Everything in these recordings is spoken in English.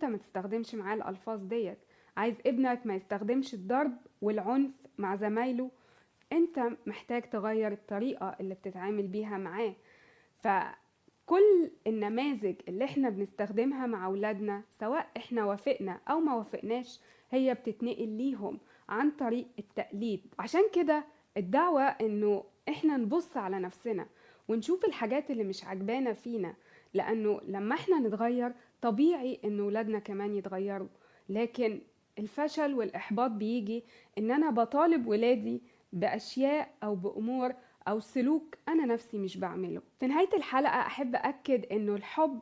انت ما تستخدمش معاه الألفاظ ديت، عايز ابنك ما يستخدمش الضرب والعنف مع زمايله، انت محتاج تغير الطريقة اللي بتتعامل بيها معاه. فكل النماذج اللي احنا بنستخدمها مع أولادنا سواء احنا وافقنا أو ما وافقناش هي بتتنقل ليهم عن طريق التقليد. عشان كده الدعوة انه احنا نبص على نفسنا ونشوف الحاجات اللي مش عجبانا فينا، لانه لما احنا نتغير طبيعي ان ولادنا كمان يتغيروا. لكن الفشل والاحباط بيجي ان انا بطالب ولادي باشياء او بامور او سلوك انا نفسي مش بعمله. في نهاية الحلقة احب اكد انه الحب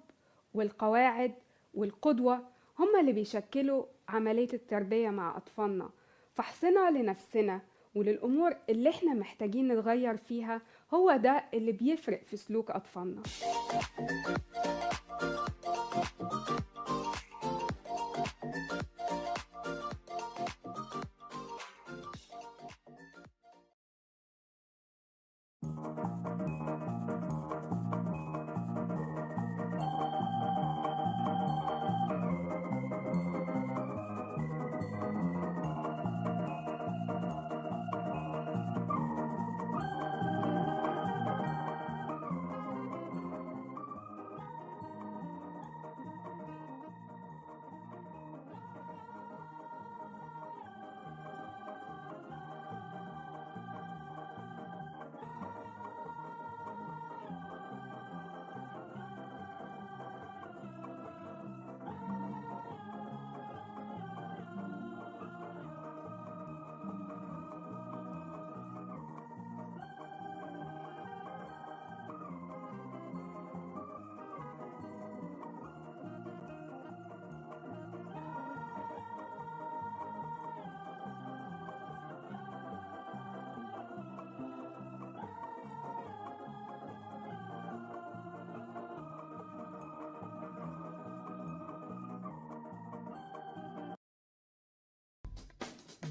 والقواعد والقدوة هما اللي بيشكلوا عملية التربية مع اطفالنا. فحصنا لنفسنا وللأمور اللي احنا محتاجين نتغير فيها، هو ده اللي بيفرق في سلوك أطفالنا.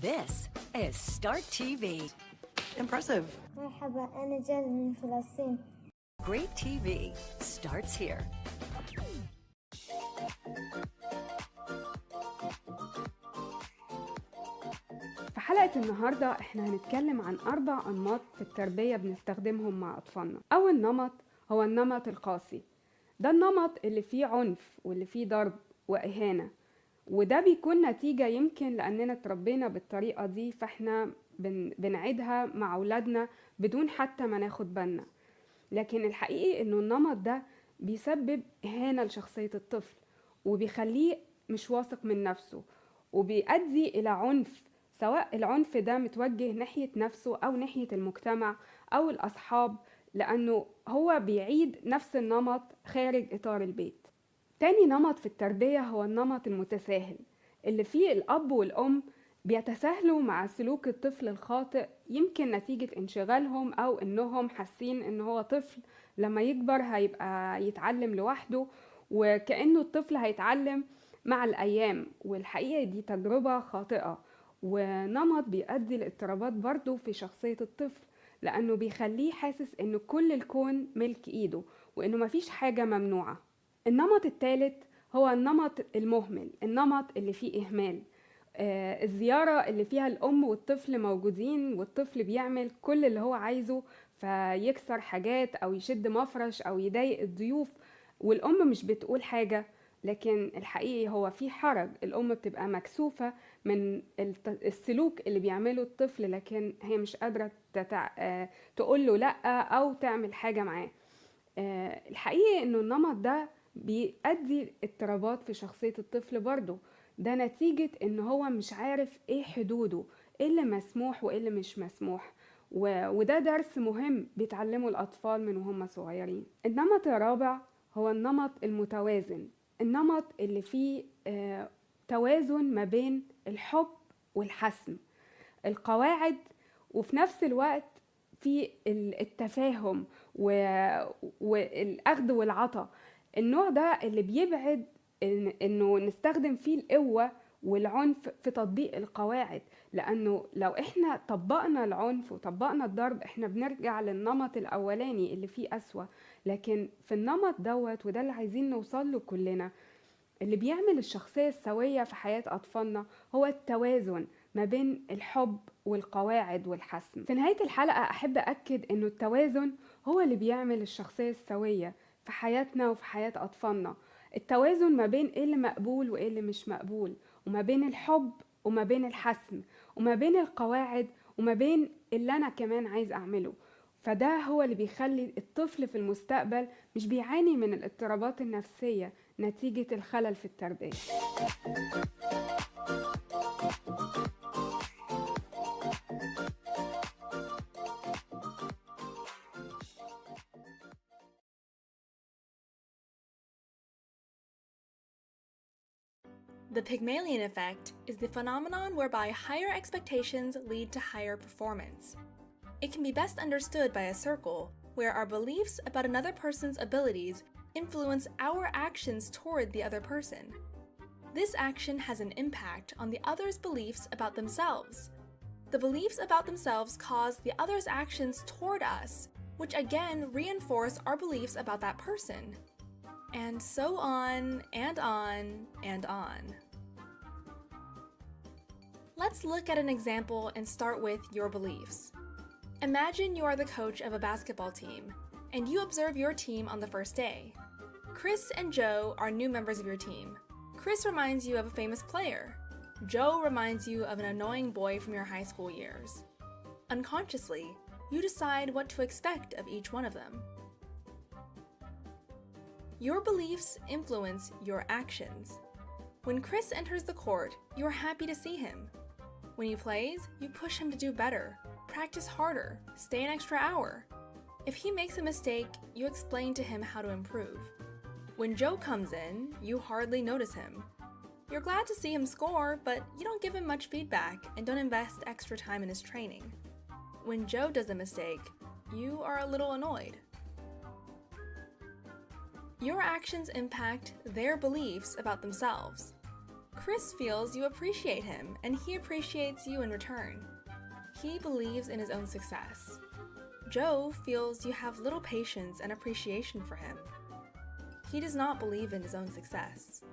This is START.TV. Impressive. مرحبا، أنا جاي من فلسطين. Great TV starts here. في حلقة النهاردة احنا هنتكلم عن 4 أنماط في التربية بنستخدمهم مع أطفالنا. أول نمط هو النمط القاسي. ده النمط اللي فيه عنف واللي فيه ضرب وإهانة، وده بيكون نتيجة يمكن لأننا اتربينا بالطريقة دي، فاحنا بنعيدها مع أولادنا بدون حتى ما ناخد بالنا. لكن الحقيقي انه النمط ده بيسبب إهانة لشخصية الطفل وبيخليه مش واثق من نفسه، وبيؤدي إلى عنف، سواء العنف ده متوجه ناحية نفسه أو ناحية المجتمع أو الأصحاب، لأنه هو بيعيد نفس النمط خارج إطار البيت. تاني نمط في التربية هو النمط المتساهل، اللي فيه الأب والأم بيتساهلوا مع سلوك الطفل الخاطئ، يمكن نتيجة انشغالهم أو إنهم حاسين إن هو طفل لما يكبر هيبقى يتعلم لوحده، وكأنه الطفل هيتعلم مع الأيام. والحقيقة دي تجربة خاطئة ونمط بيؤدي لاضطرابات برضو في شخصية الطفل، لأنه بيخليه حاسس إن كل الكون ملك إيده وإنه مفيش حاجة ممنوعة. النمط الثالث هو النمط المهمل، النمط اللي فيه إهمال. الزيارة اللي فيها الأم والطفل موجودين والطفل بيعمل كل اللي هو عايزه، فيكسر حاجات أو يشد مفرش أو يضايق الضيوف والأم مش بتقول حاجة. لكن الحقيقي هو في حرج، الأم بتبقى مكسوفة من السلوك اللي بيعمله الطفل، لكن هي مش قادرة تقوله لأ أو تعمل حاجة معاه. الحقيقي إنه النمط ده بيؤدي اضطرابات في شخصية الطفل برضه، ده نتيجة إن هو مش عارف إيه حدوده، إيه اللي مسموح وإيه اللي مش مسموح، وده درس مهم بيتعلموا الأطفال من وهم صغيرين. النمط الرابع هو النمط المتوازن، النمط اللي فيه توازن ما بين الحب والحسم، القواعد، وفي نفس الوقت في التفاهم والأخذ والعطاء. النوع ده اللي بيبعد إنه نستخدم فيه القوة والعنف في تطبيق القواعد، لأنه لو إحنا طبقنا العنف وطبقنا الضرب إحنا بنرجع للنمط الأولاني اللي فيه أسوأ. لكن في النمط دوت، وده اللي عايزين نوصل له كلنا، اللي بيعمل الشخصية السوية في حياة أطفالنا هو التوازن ما بين الحب والقواعد والحسم. في نهاية الحلقة أحب أكد إنه التوازن هو اللي بيعمل الشخصية السوية في حياتنا وفي حياة أطفالنا. التوازن ما بين إيه اللي مقبول وإيه اللي مش مقبول، وما بين الحب وما بين الحسم، وما بين القواعد وما بين اللي أنا كمان عايز أعمله. فده هو اللي بيخلي الطفل في المستقبل مش بيعاني من الاضطرابات النفسية نتيجة الخلل في التربية. The Pygmalion effect is the phenomenon whereby higher expectations lead to higher performance. It can be best understood by a circle where our beliefs about another person's abilities influence our actions toward the other person. This action has an impact on the other's beliefs about themselves. The beliefs about themselves cause the other's actions toward us, which again reinforce our beliefs about that person. And so on and on and on. Let's look at an example and start with your beliefs. Imagine you are the coach of a basketball team, and you observe your team on the first day. Chris and Joe are new members of your team. Chris reminds you of a famous player. Joe reminds you of an annoying boy from your high school years. Unconsciously, you decide what to expect of each one of them. Your beliefs influence your actions. When Chris enters the court, you are happy to see him. When he plays, you push him to do better, practice harder, stay an extra hour. If he makes a mistake, you explain to him how to improve. When Joe comes in, you hardly notice him. You're glad to see him score, but you don't give him much feedback and don't invest extra time in his training. When Joe does a mistake, you are a little annoyed. Your actions impact their beliefs about themselves. Chris feels you appreciate him, and he appreciates you in return. He believes in his own success. Joe feels you have little patience and appreciation for him. He does not believe in his own success.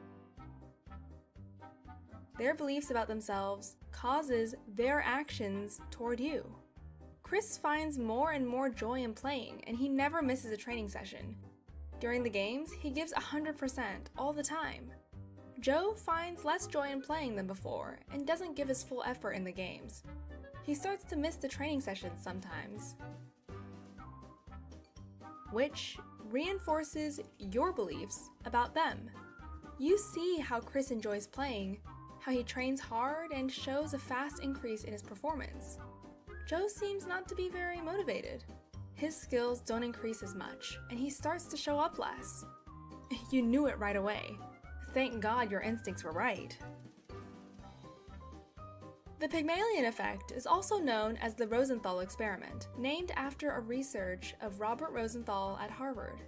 Their beliefs about themselves causes their actions toward you. Chris finds more and more joy in playing, and he never misses a training session. During the games, he gives 100% all the time. Joe finds less joy in playing than before and doesn't give his full effort in the games. He starts to miss the training sessions sometimes, which reinforces your beliefs about them. You see how Chris enjoys playing, how he trains hard and shows a fast increase in his performance. Joe seems not to be very motivated. His skills don't increase as much, and he starts to show up less. You knew it right away. Thank God your instincts were right. The Pygmalion effect is also known as the Rosenthal experiment, named after a research of Robert Rosenthal at Harvard.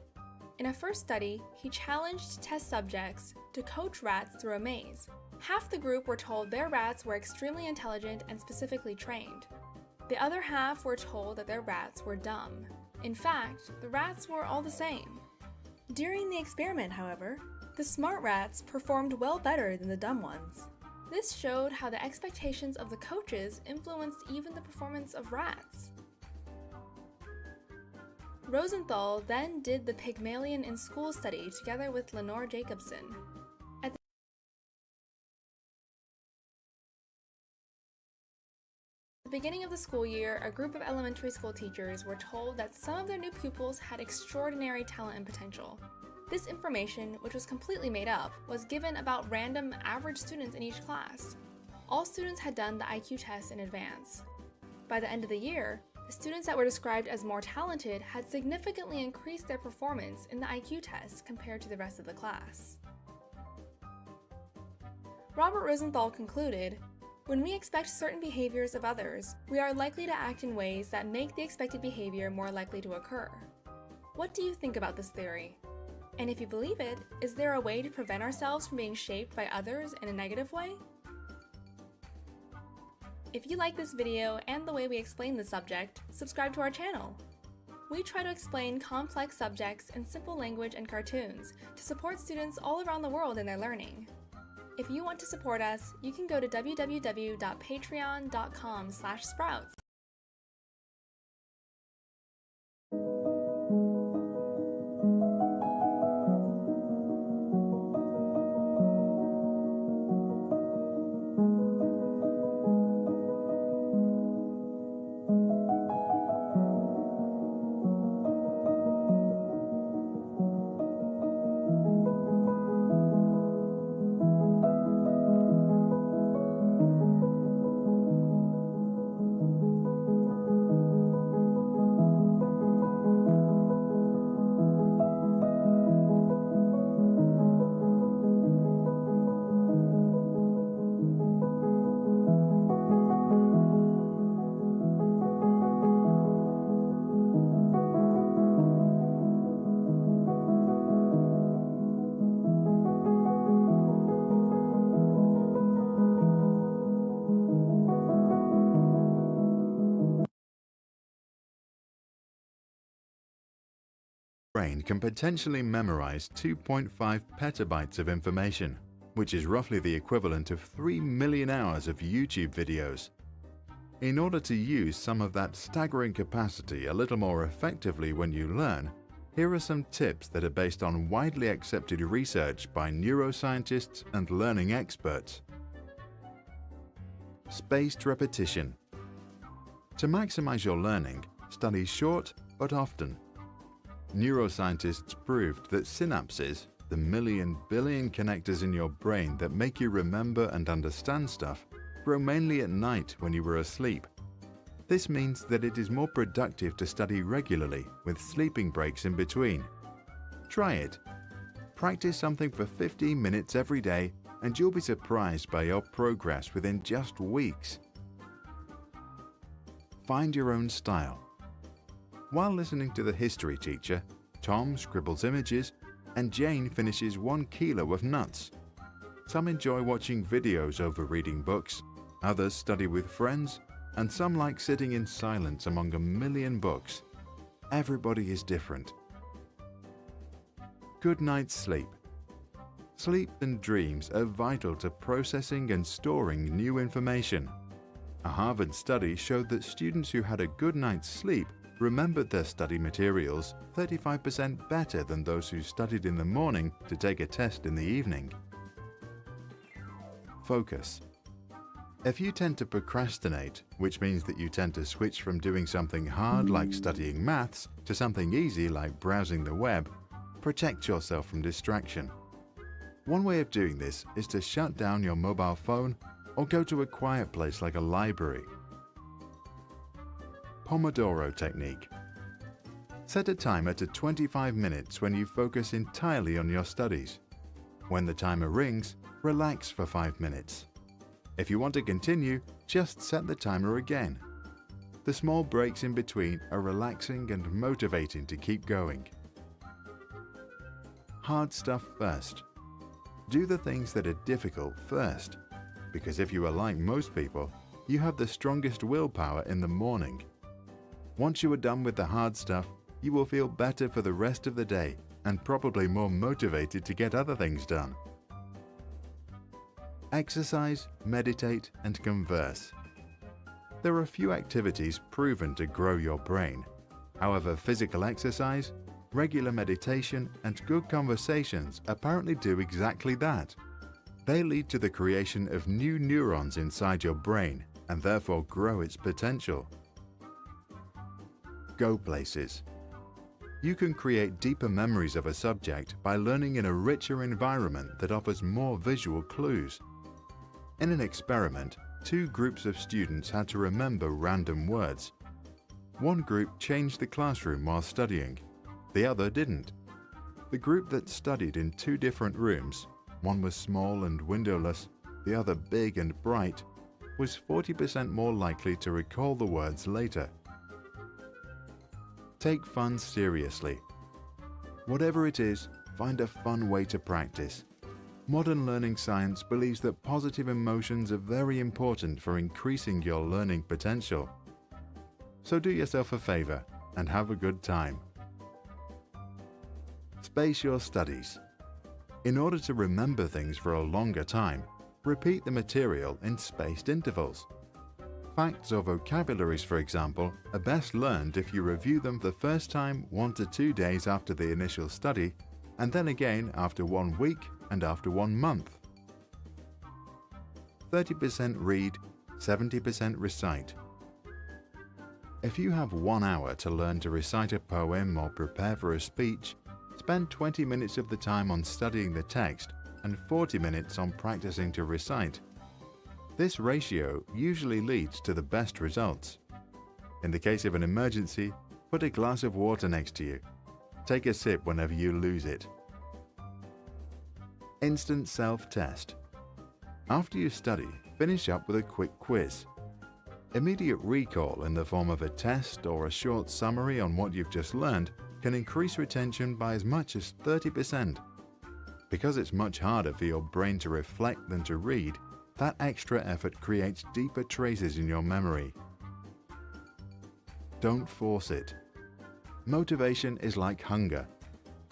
In a first study, he challenged test subjects to coach rats through a maze. Half the group were told their rats were extremely intelligent and specifically trained. The other half were told that their rats were dumb. In fact, the rats were all the same. During the experiment, however, the smart rats performed well better than the dumb ones. This showed how the expectations of the coaches influenced even the performance of rats. Rosenthal then did the Pygmalion in School study together with Lenore Jacobson. At the beginning of the school year, a group of elementary school teachers were told that some of their new pupils had extraordinary talent and potential. This information, which was completely made up, was given about random average students in each class. All students had done the IQ test in advance. By the end of the year, the students that were described as more talented had significantly increased their performance in the IQ test compared to the rest of the class. Robert Rosenthal concluded, "When we expect certain behaviors of others, we are likely to act in ways that make the expected behavior more likely to occur." What do you think about this theory? And if you believe it, is there a way to prevent ourselves from being shaped by others in a negative way? If you like this video and the way we explain the subject, subscribe to our channel. we try to explain complex subjects in simple language and cartoons to support students all around the world in their learning. If you want to support us, you can go to www.patreon.com/sprouts. Brain can potentially memorize 2.5 petabytes of information, which is roughly the equivalent of 3 million hours of YouTube videos. In order to use some of that staggering capacity a little more effectively when you learn, here are some tips that are based on widely accepted research by neuroscientists and learning experts. Spaced repetition. To maximize your learning, study short but often. Neuroscientists proved that synapses, the million billion connectors in your brain that make you remember and understand stuff, grow mainly at night when you were asleep. This means that it is more productive to study regularly with sleeping breaks in between. Try it. Practice something for 15 minutes every day and you'll be surprised by your progress within just weeks. Find your own style. While listening to the history teacher, Tom scribbles images and Jane finishes 1 kilo of nuts. Some enjoy watching videos over reading books, others study with friends, and some like sitting in silence among a million books. Everybody is different. Good night's sleep. Sleep and dreams are vital to processing and storing new information. A Harvard study showed that students who had a good night's sleep remembered their study materials 35% better than those who studied in the morning to take a test in the evening. Focus. If you tend to procrastinate, which means that you tend to switch from doing something hard like studying maths to something easy like browsing the web, protect yourself from distraction. One way of doing this is to shut down your mobile phone or go to a quiet place like a library. Pomodoro technique. Set a timer to 25 minutes when you focus entirely on your studies. When the timer rings, relax for 5 minutes. If you want to continue, just set the timer again. The small breaks in between are relaxing and motivating to keep going. Hard stuff first. Do the things that are difficult first, because if you are like most people, you have the strongest willpower in the morning. Once you are done with the hard stuff, you will feel better for the rest of the day and probably more motivated to get other things done. Exercise, meditate, and converse. There are few activities proven to grow your brain. However, physical exercise, regular meditation, and good conversations apparently do exactly that. They lead to the creation of new neurons inside your brain and therefore grow its potential. Go places. You can create deeper memories of a subject by learning in a richer environment that offers more visual clues. In an experiment, 2 groups of students had to remember random words. One group changed the classroom while studying, the other didn't. The group that studied in 2 different rooms, one was small and windowless, the other big and bright, was 40% more likely to recall the words later. Take fun seriously. Whatever it is, find a fun way to practice. Modern learning science believes that positive emotions are very important for increasing your learning potential. So do yourself a favor and have a good time. Space your studies. In order to remember things for a longer time, repeat the material in spaced intervals. Facts or vocabularies, for example, are best learned if you review them the first time 1 to 2 days after the initial study, and then again after 1 week and after 1 month. 30% read, 70% recite. If you have 1 hour to learn to recite a poem or prepare for a speech, spend 20 minutes of the time on studying the text and 40 minutes on practicing to recite. This ratio usually leads to the best results. In the case of an emergency, put a glass of water next to you. Take a sip whenever you lose it. Instant self-test. After you study, finish up with a quick quiz. Immediate recall in the form of a test or a short summary on what you've just learned can increase retention by as much as 30%. Because it's much harder for your brain to reflect than to read, that extra effort creates deeper traces in your memory. Don't force it. Motivation is like hunger.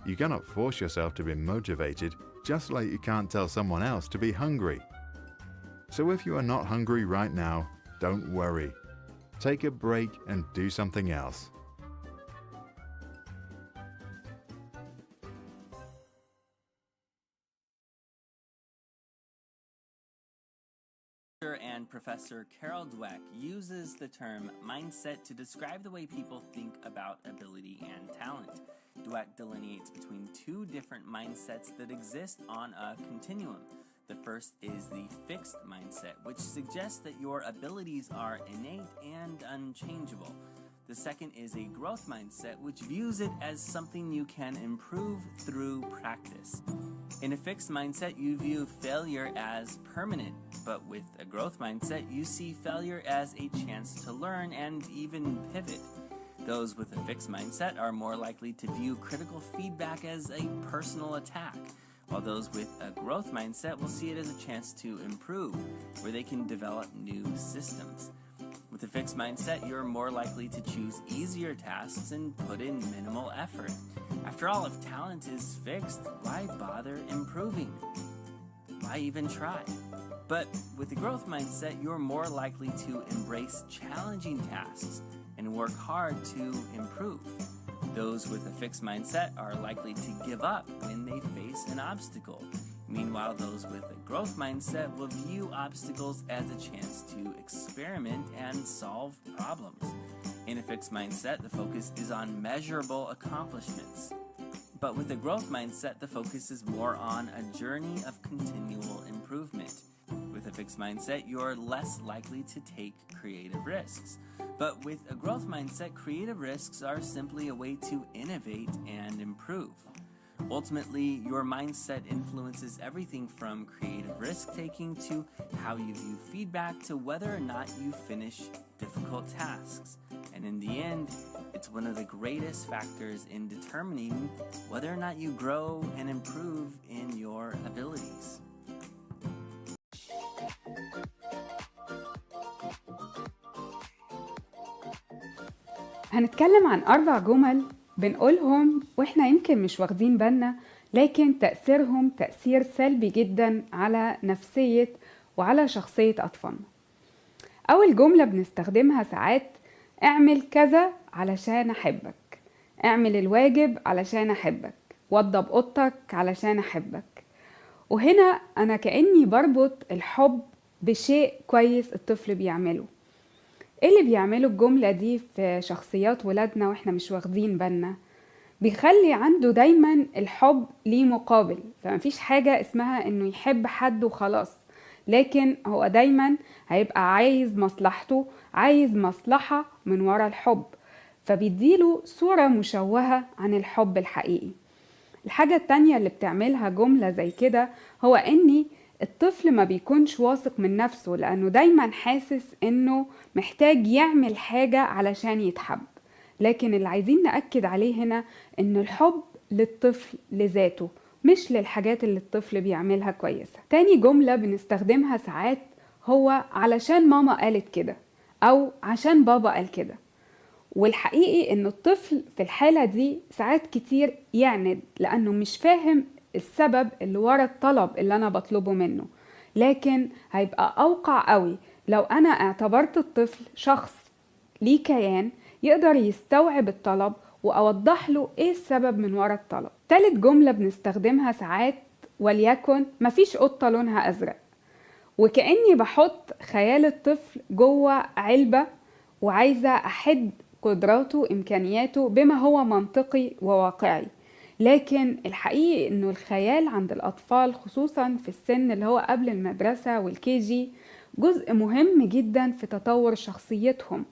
You cannot force yourself to be motivated, just like you can't tell someone else to be hungry. So if you are not hungry right now, don't worry. Take a break and do something else. And Professor Carol Dweck uses the term mindset to describe the way people think about ability and talent. Dweck delineates between 2 different mindsets that exist on a continuum. The first is the fixed mindset, which suggests that your abilities are innate and unchangeable. The second is a growth mindset, which views it as something you can improve through practice. In a fixed mindset, you view failure as permanent, but with a growth mindset, you see failure as a chance to learn and even pivot. Those with a fixed mindset are more likely to view critical feedback as a personal attack, while those with a growth mindset will see it as a chance to improve, where they can develop new systems. With a fixed mindset, you're more likely to choose easier tasks and put in minimal effort. After all, if talent is fixed, why bother improving? Why even try? But with a growth mindset, you're more likely to embrace challenging tasks and work hard to improve. Those with a fixed mindset are likely to give up when they face an obstacle. Meanwhile, those with a growth mindset will view obstacles as a chance to experiment and solve problems. In a fixed mindset, the focus is on measurable accomplishments. But with a growth mindset, the focus is more on a journey of continual improvement. With a fixed mindset, you're less likely to take creative risks. But with a growth mindset, creative risks are simply a way to innovate and improve. Ultimately, your mindset influences everything from creative risk-taking to how you view feedback to whether or not you finish difficult tasks. And in the end, it's one of the greatest factors in determining whether or not you grow and improve in your abilities. هنتكلم عن 4 جمل بنقولهم واحنا يمكن مش واخدين بالنا، لكن تأثيرهم تأثير سلبي جدا على نفسية وعلى شخصية أطفالنا. أول جملة بنستخدمها ساعات: اعمل كذا علشان أحبك، اعمل الواجب علشان أحبك، وضب أوضتك علشان أحبك. وهنا أنا كأني بربط الحب بشيء كويس الطفل بيعمله. ايه اللي بيعمله الجملة دي في شخصيات ولادنا واحنا مش واخدين بالنا؟ بيخلي عنده دايما الحب ليه مقابل، فمفيش حاجة اسمها انه يحب حد وخلاص، لكن هو دايما هيبقى عايز مصلحته، عايز مصلحة من ورا الحب، فبيديله صورة مشوهة عن الحب الحقيقي. الحاجة التانية اللي بتعملها جملة زي كده هو اني الطفل ما بيكونش واثق من نفسه، لأنه دايما حاسس إنه محتاج يعمل حاجة علشان يتحب. لكن اللي عايزين نأكد عليه هنا إن الحب للطفل لذاته، مش للحاجات اللي الطفل بيعملها كويسة. تاني جملة بنستخدمها ساعات هو علشان ماما قالت كده، أو عشان بابا قال كده. والحقيقي إنه الطفل في الحالة دي ساعات كتير يعند لأنه مش فاهم السبب اللي ورا الطلب اللي أنا بطلبه منه. لكن هيبقى أوقع قوي لو أنا اعتبرت الطفل شخص ليه كيان يقدر يستوعب الطلب وأوضح له إيه السبب من ورا الطلب. تالت جملة بنستخدمها ساعات وليكن مفيش قطة لونها أزرق، وكأني بحط خيال الطفل جوه علبة وعايزة أحد قدراته وإمكانياته بما هو منطقي وواقعي. لكن الحقيقي إنه الخيال عند الأطفال خصوصا في السن اللي هو قبل المدرسة والكيجي جزء مهم جدا في تطور شخصيتهم.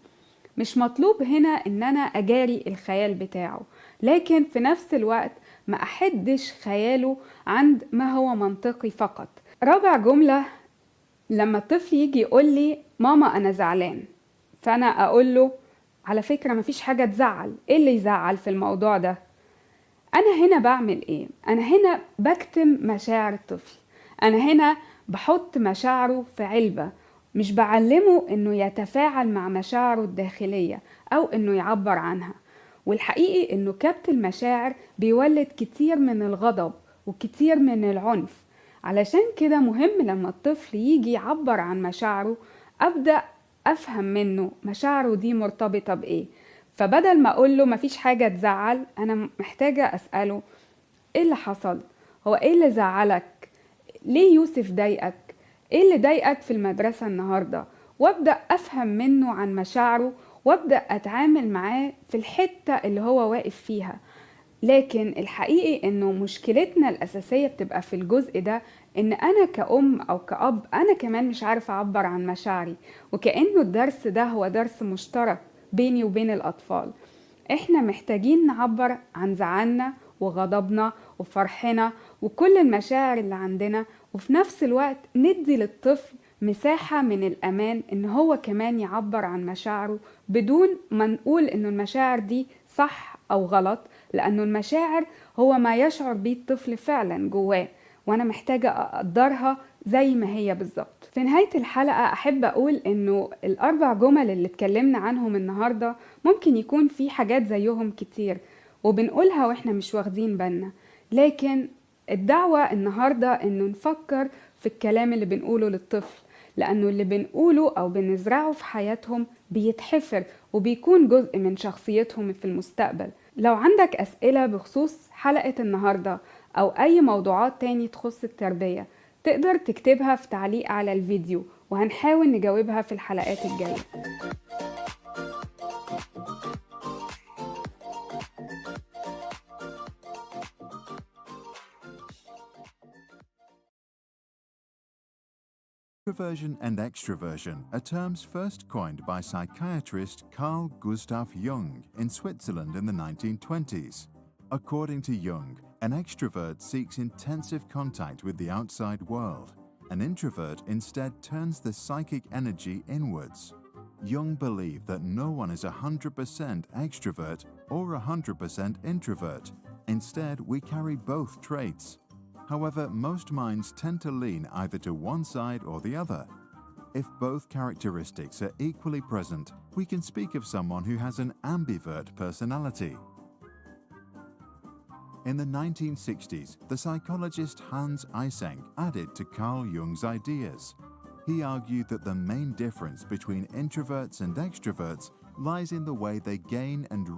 مش مطلوب هنا إن أنا أجاري الخيال بتاعه، لكن في نفس الوقت ما أحدش خياله عند ما هو منطقي فقط. رابع جملة، لما الطفل يجي يقول لي ماما أنا زعلان، فأنا أقول له على فكرة مفيش حاجة تزعل، إيه اللي يزعل في الموضوع ده؟ أنا هنا بعمل إيه؟ أنا هنا بكتم مشاعر الطفل، أنا هنا بحط مشاعره في علبة، مش بعلمه إنه يتفاعل مع مشاعره الداخلية أو إنه يعبر عنها. والحقيقي إنه كبت المشاعر بيولد كتير من الغضب وكتير من العنف. علشان كده مهم لما الطفل يجي يعبر عن مشاعره أبدأ أفهم منه مشاعره دي مرتبطة بإيه. فبدل ما أقوله مفيش حاجة تزعل، أنا محتاجة أسأله إيه اللي حصل؟ هو إيه اللي زعلك؟ ليه يوسف ضايقك؟ إيه اللي ضايقك في المدرسة النهاردة؟ وأبدأ أفهم منه عن مشاعره وأبدأ أتعامل معاه في الحتة اللي هو واقف فيها. لكن الحقيقي إنه مشكلتنا الأساسية بتبقى في الجزء ده، إن أنا كأم أو كأب أنا كمان مش عارفة أعبر عن مشاعري، وكأنه الدرس ده هو درس مشترك بيني وبين الأطفال. إحنا محتاجين نعبر عن زعلنا وغضبنا وفرحنا وكل المشاعر اللي عندنا، وفي نفس الوقت ندي للطفل مساحة من الأمان إن هو كمان يعبر عن مشاعره بدون ما نقول إنه المشاعر دي صح أو غلط، لأنه المشاعر هو ما يشعر بيه الطفل فعلا جواه، وأنا محتاجة أقدرها زي ما هي بالظبط. في نهاية الحلقة أحب أقول إنه الأربع جمل اللي اتكلمنا عنهم النهاردة ممكن يكون في حاجات زيهم كتير وبنقولها وإحنا مش واخدين بالنا، لكن الدعوة النهاردة إنه نفكر في الكلام اللي بنقوله للطفل، لأنه اللي بنقوله أو بنزرعه في حياتهم بيتحفر وبيكون جزء من شخصيتهم في المستقبل. لو عندك أسئلة بخصوص حلقة النهاردة أو أي موضوعات تاني تخص التربية تقدر تكتبها في تعليق على الفيديو وهنحاول نجاوبها في الحلقات الجاية. Introversion and extroversion are terms first coined by psychiatrist Carl Gustav Jung in Switzerland in the 1920s. According to Jung, an extrovert seeks intensive contact with the outside world. An introvert instead turns the psychic energy inwards. Jung believed that no one is 100% extrovert or 100% introvert. Instead, we carry both traits. However, most minds tend to lean either to one side or the other. If both characteristics are equally present, we can speak of someone who has an ambivert personality. In the 1960s, the psychologist Hans Eysenck added to Carl Jung's ideas. He argued that the main difference between introverts and extroverts lies in the way they gain and